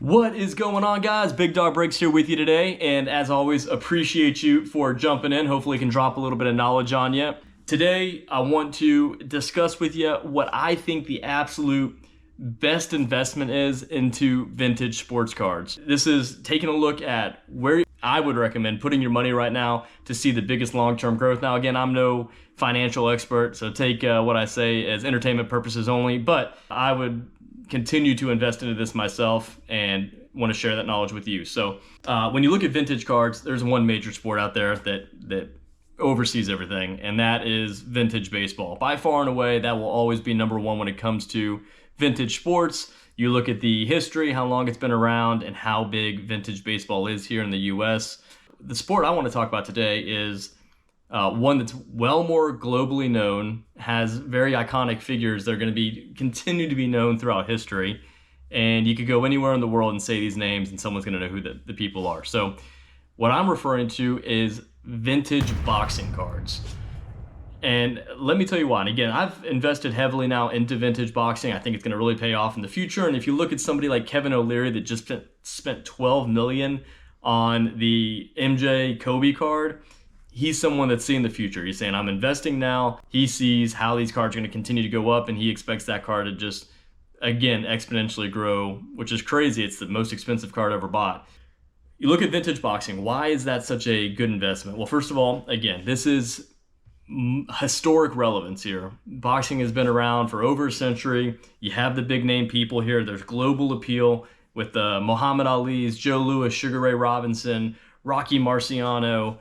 What is going on, guys? Big Dog Breaks here with you today, and as always, appreciate you for jumping in. Hopefully can drop a little bit of knowledge on you. Today, I want to discuss with you what I think the absolute best investment is into vintage sports cards. This is taking a look at where I would recommend putting your money right now to see the biggest long-term growth. Now, again, I'm no financial expert, so take what I say as entertainment purposes only, but I would continue to invest into this myself and want to share that knowledge with you. So when you look at vintage cards, there's one major sport out there that oversees everything, and that is vintage baseball. By far and away, that will always be number one when it comes to vintage sports. You look at the history, how long it's been around, and how big vintage baseball is here in the US. The sport I want to talk about today is one that's well more globally known, has very iconic figures that are going to continue to be known throughout history. And you could go anywhere in the world and say these names and someone's going to know who the people are. So what I'm referring to is vintage boxing cards. And let me tell you why. And again, I've invested heavily now into vintage boxing. I think it's going to really pay off in the future. And if you look at somebody like Kevin O'Leary that just spent $12 million on the MJ Kobe card, he's someone that's seeing the future. He's saying, I'm investing now. He sees how these cards are going to continue to go up, and he expects that card to just, again, exponentially grow, which is crazy. It's the most expensive card ever bought. You look at vintage boxing. Why is that such a good investment? Well, first of all, again, this is historic relevance here. Boxing has been around for over a century. You have the big name people here. There's global appeal with the Muhammad Ali's, Joe Louis, Sugar Ray Robinson, Rocky Marciano,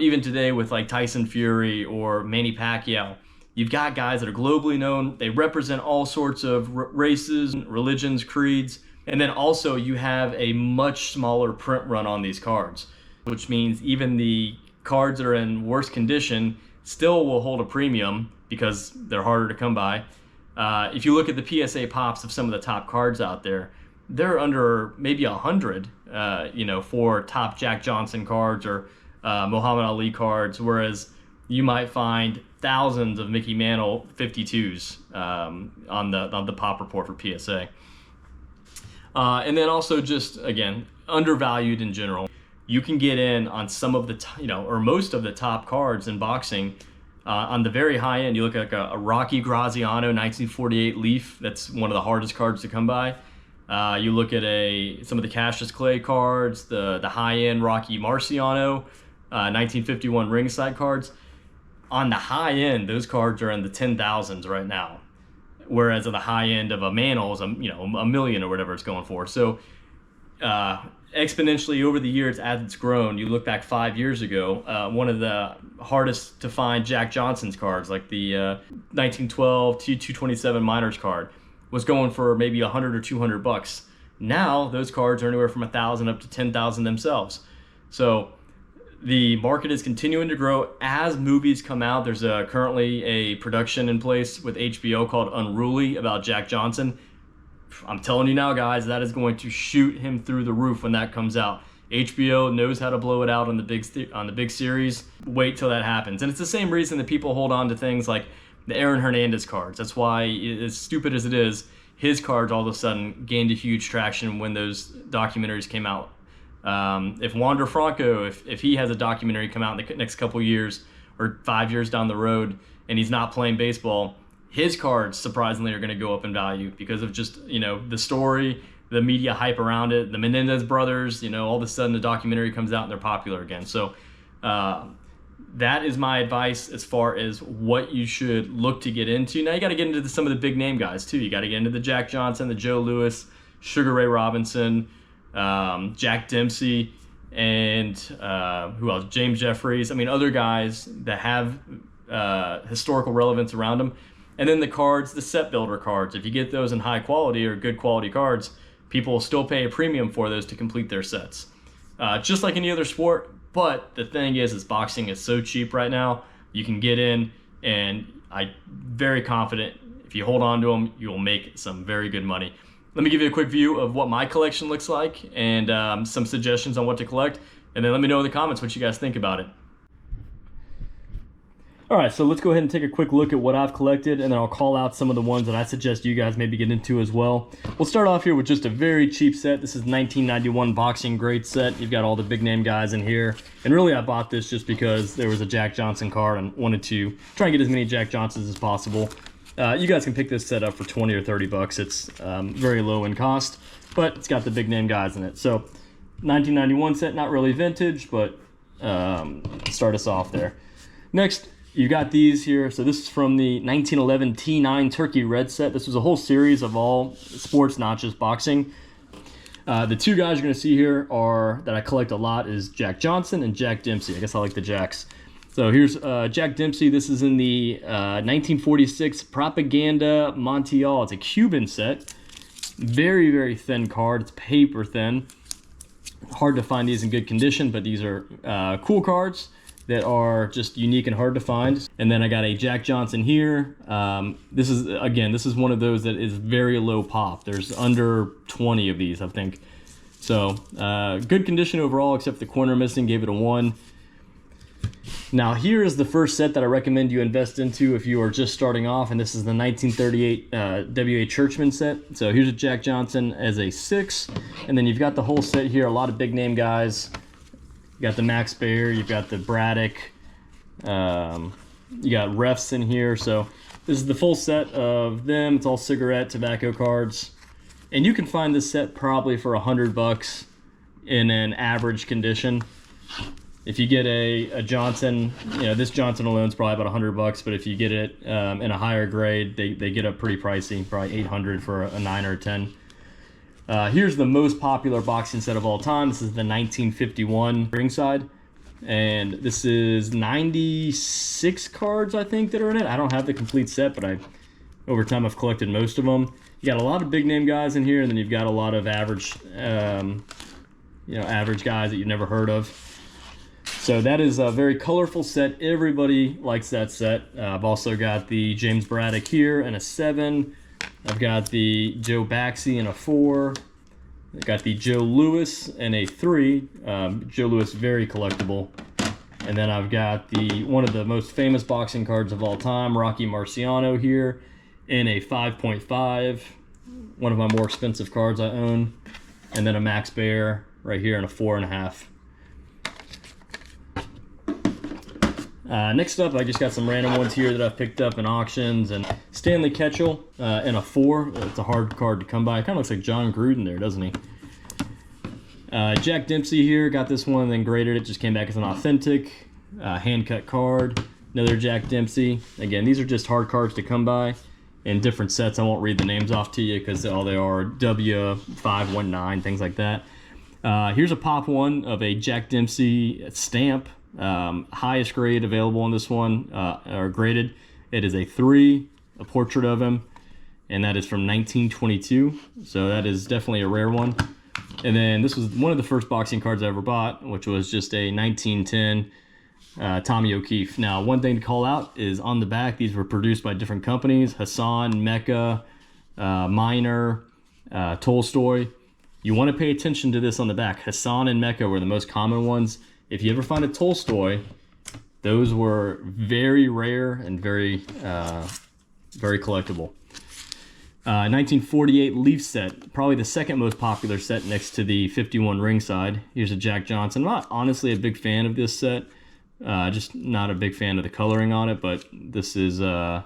even today with like Tyson Fury or Manny Pacquiao. You've got guys that are globally known. They represent all sorts of races, religions, creeds. And then also you have a much smaller print run on these cards, which means even the cards that are in worse condition still will hold a premium because they're harder to come by. If you look at the PSA pops of some of the top cards out there, they're under maybe 100, for top Jack Johnson cards or Muhammad Ali cards, whereas you might find thousands of Mickey Mantle 52s on the pop report for PSA. And then also just, again, undervalued in general. You can get in on some of the, or most of the top cards in boxing. On the very high end, you look at a Rocky Graziano 1948 Leaf. That's one of the hardest cards to come by. You look at some of the Cassius Clay cards, the high end Rocky Marciano 1951 ringside cards. On the high end, those cards are in the 10,000s right now, whereas on the high end of a Mantle is a million or whatever it's going for. So exponentially over the years as it's grown. You look back 5 years ago, one of the hardest to find Jack Johnson's cards, like the 1912 T227 Miners card, was going for maybe $100 or $200. Now those cards are anywhere from 1,000 up to 10,000 themselves. So the market is continuing to grow as movies come out. There's currently a production in place with HBO called Unruly about Jack Johnson. I'm telling you now, guys, that is going to shoot him through the roof when that comes out. HBO knows how to blow it out on the big series. Wait till that happens. And it's the same reason that people hold on to things like the Aaron Hernandez cards. That's why, as stupid as it is, his cards all of a sudden gained a huge traction when those documentaries came out. If Wander Franco, if he has a documentary come out in the next couple years or 5 years down the road and he's not playing baseball, his cards surprisingly are going to go up in value because of just, the story, the media hype around it. The Menendez brothers, all of a sudden the documentary comes out and they're popular again. So that is my advice as far as what you should look to get into. Now you got to get into some of the big name guys too. You got to get into the Jack Johnson, the Joe Louis, Sugar Ray Robinson, Jack Dempsey, and who else? James Jeffries. I mean, other guys that have historical relevance around them. And then the cards, the set builder cards. If you get those in high quality or good quality cards, people will still pay a premium for those to complete their sets. Just like any other sport. But the thing is boxing is so cheap right now. You can get in, and I'm very confident if you hold on to them, you'll make some very good money. Let me give you a quick view of what my collection looks like and some suggestions on what to collect. And then let me know in the comments what you guys think about it. All right, so let's go ahead and take a quick look at what I've collected, and then I'll call out some of the ones that I suggest you guys maybe get into as well. We'll start off here with just a very cheap set. This is 1991 boxing grade set. You've got all the big name guys in here. And really, I bought this just because there was a Jack Johnson card and wanted to try and get as many Jack Johnsons as possible. You guys can pick this set up for 20 or 30 bucks. It's very low in cost, but it's got the big name guys in it. So 1991 set, not really vintage, but start us off there. Next, you got these here. So this is from the 1911 T9 Turkey Red set. This was a whole series of all sports, not just boxing. The two guys you're going to see here are that I collect a lot is Jack Johnson and Jack Dempsey. I guess I like the Jacks. So here's Jack Dempsey. This is in the 1946 Propaganda Montreal. It's a Cuban set. Very, very thin card. It's paper thin. Hard to find these in good condition, but these are cool cards that are just unique and hard to find. And then I got a Jack Johnson here. This is one of those that is very low pop. There's under 20 of these, I think. So good condition overall, except the corner missing, gave it a 1. Now here is the first set that I recommend you invest into if you are just starting off, and this is the 1938 W.A. Churchman set. So here's a Jack Johnson as a 6, and then you've got the whole set here, a lot of big name guys. You got the Max Baer, you've got the Braddock, you got refs in here. So this is the full set of them. It's all cigarette, tobacco cards. And you can find this set probably for $100 in an average condition. If you get a Johnson, this Johnson alone is probably about $100, but if you get it in a higher grade, they get up pretty pricey, probably $800 for a 9 or a 10. Here's the most popular boxing set of all time. This is the 1951 ringside, and this is 96 cards, I think, that are in it. I don't have the complete set, but over time I've collected most of them. You got a lot of big name guys in here, and then you've got a lot of average, average guys that you've never heard of. So that is a very colorful set. Everybody likes that set. I've also got the James Braddock here and a 7. I've got the Joe Baxey in a 4. I've got the Joe Louis in a 3. Joe Louis, very collectible. And then I've got one of the most famous boxing cards of all time, Rocky Marciano here in a 5.5. One of my more expensive cards I own. And then a Max Baer right here in a 4.5. Next up, I just got some random ones here that I've picked up in auctions. And Stanley Ketchel in a 4. It's a hard card to come by. It kind of looks like John Gruden there, doesn't he? Jack Dempsey here. Got this one, then graded it. Just came back as an authentic hand-cut card. Another Jack Dempsey. Again, these are just hard cards to come by in different sets. I won't read the names off to you because all they are W519, things like that. Here's a pop one of a Jack Dempsey stamp. Highest grade available on this one, or graded. It is a 3, a portrait of him, and that is from 1922. So that is definitely a rare one. And then this was one of the first boxing cards I ever bought, which was just a 1910 Tommy O'Keefe. Now, one thing to call out is on the back, these were produced by different companies: Hassan, Mecca, Miner, Tolstoy. You want to pay attention to this on the back. Hassan and Mecca were the most common ones. If you ever find a Tolstoy, those were very rare and very collectible. 1948 Leaf set, probably the second most popular set next to the 51 ringside. Here's a Jack Johnson. I'm not honestly a big fan of this set. Just not a big fan of the coloring on it, but this is a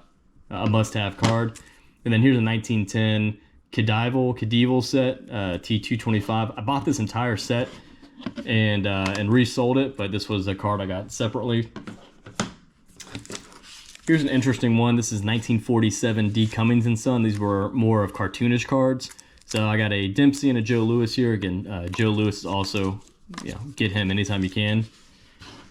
must-have card. And then here's a 1910 Khedive set, T225. I bought this entire set and resold it, but this was a card I got separately. Here's an interesting one. This is 1947 D. Cummings and Son. These were more of cartoonish cards. So I got a Dempsey and a Joe Louis here. Again, Joe Louis is also, get him anytime you can.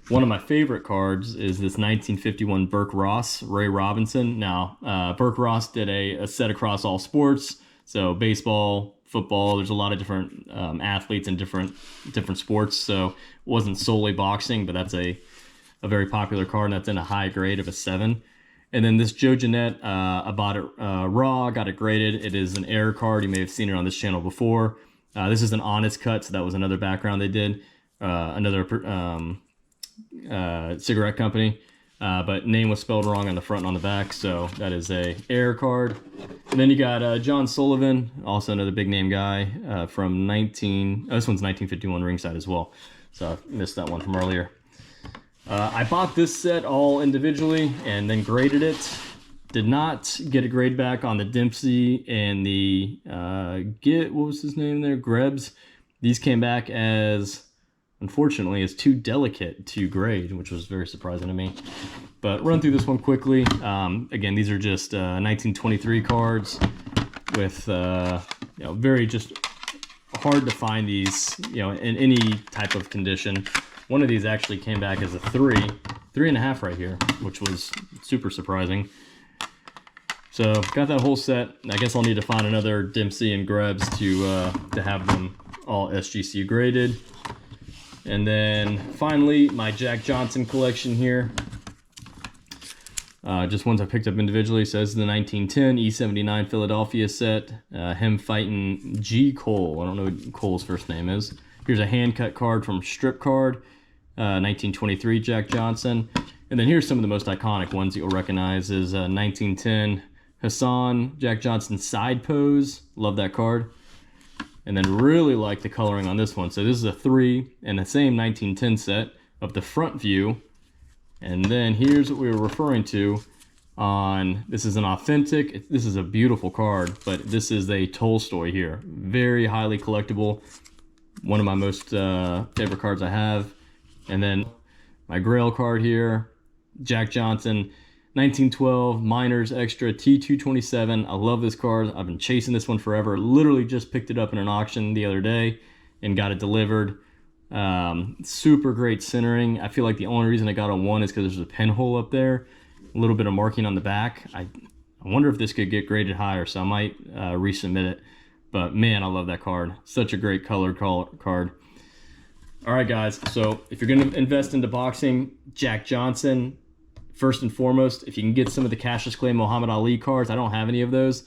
One of my favorite cards is this 1951 Burke Ross, Ray Robinson. Now, Burke Ross did a set across all sports. So baseball, football, there's a lot of different athletes in different sports. So it wasn't solely boxing, but that's a very popular card, and that's in a high grade of a 7. And then this Joe Jeanette, I bought it raw, got it graded. It is an error card. You may have seen it on this channel before. This is an honest cut, so that was another background they did. Another cigarette company. but name was spelled wrong on the front and on the back, so that is a error card. And then you got John Sullivan, also another big name guy from this one's 1951 ringside as well, so I missed that one from earlier. I bought this set all individually and then graded it. Did not get a grade back on the Dempsey and the what was his name there? Grebs. These came back as, unfortunately, as too delicate to grade, which was very surprising to me. But run through this one quickly. Again, these are just 1923 cards with very just hard to find these in any type of condition. One of these actually came back as a 3.5 right here, which was super surprising. So got that whole set. I guess I'll need to find another Dempsey and Grebs to have them all SGC graded. And then finally, my Jack Johnson collection here. Just ones I picked up individually. So this is the 1910 E79 Philadelphia set. Him fighting G. Cole. I don't know what Cole's first name is. Here's a hand cut card from Strip Card. 1923 Jack Johnson. And then here's some of the most iconic ones that you'll recognize is 1910 Hassan Jack Johnson side pose. Love that card. And then really like the coloring on this one. So this is a 3 in the same 1910 set of the front view. And then here's what we were referring to on, this is an authentic, this is a beautiful card, but this is a Tolstoy here. Very highly collectible. One of my most favorite cards I have. And then my Grail card here, Jack Johnson, 1912 Miners Extra T227. I love this card. I've been chasing this one forever. Literally just picked it up in an auction the other day and got it delivered. Super great centering. I feel like the only reason I got a 1 is because there's a pinhole up there. A little bit of marking on the back. I wonder if this could get graded higher, so I might resubmit it. But man, I love that card. Such a great colored card. All right, guys. So if you're going to invest into boxing, Jack Johnson, first and foremost. If you can get some of the Cassius Clay Muhammad Ali cards, I don't have any of those.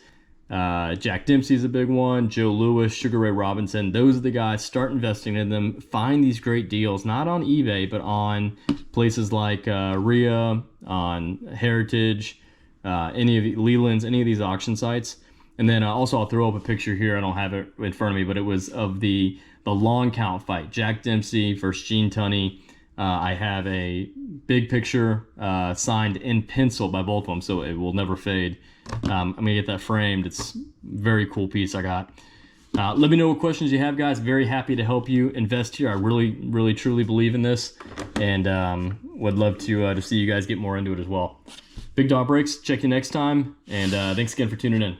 Jack Dempsey's a big one. Joe Louis, Sugar Ray Robinson. Those are the guys. Start investing in them. Find these great deals, not on eBay, but on places like RIA, on Heritage, any of the Leland's, any of these auction sites. And then also I'll throw up a picture here. I don't have it in front of me, but it was of the long count fight. Jack Dempsey versus Gene Tunney. I have a big picture signed in pencil by both of them, so it will never fade. I'm going to get that framed. It's a very cool piece I got. Let me know what questions you have, guys. Very happy to help you invest here. I really, really, truly believe in this, and would love to see you guys get more into it as well. Big Dog Breaks. Check you next time, and thanks again for tuning in.